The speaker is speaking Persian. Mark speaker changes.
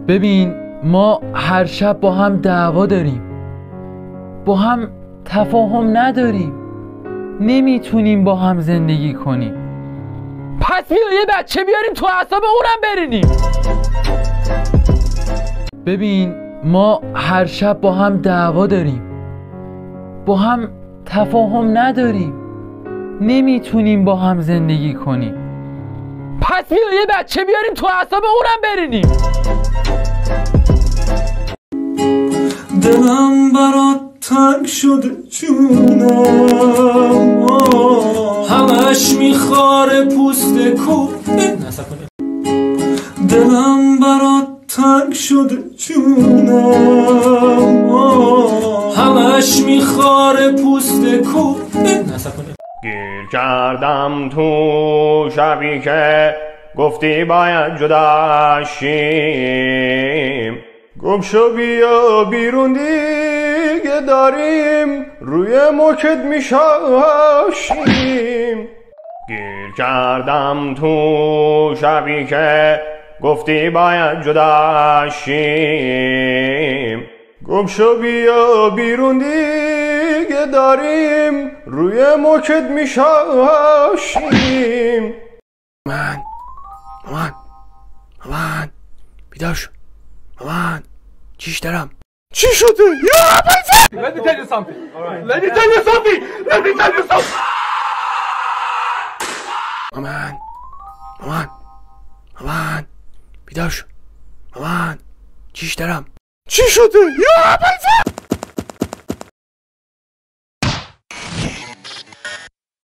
Speaker 1: ببین ما هر شب با هم دعوا داریم، با هم تفاهم نداریم، نمیتونیم با هم زندگی کنیم. پس بیا یه بچه بیاریم تو اعصاب اونم برینیم. ببین ما هر شب با هم دعوا داریم، با هم تفاهم نداریم، نمیتونیم با هم زندگی کنیم. پس بیا یه بچه بیاریم تو اعصاب اونم برینیم.
Speaker 2: دلم برات تنگ شده جونم، همش میخواره پوست کو. دلم برات تنگ شده جونم، همش میخواره پوست کو.
Speaker 3: گیر کردم تو شبی که گفتی باید جدا شیم، گم شو بیا بیرون دیگه داریم روی موکت میشاشیم. گیر کردم تو شبی که گفتی باید جدا شیم، گم شو بیا بیرون دیگه داریم روی موکت میشاشیم.
Speaker 4: مامان بیدار شو. مامان چیش دارم؟
Speaker 2: چی شده؟
Speaker 5: Let me tell you something. Let me tell you something. Let me tell you something.
Speaker 4: مامان بیدار شو. مامان چیش دارم؟
Speaker 2: چی شده؟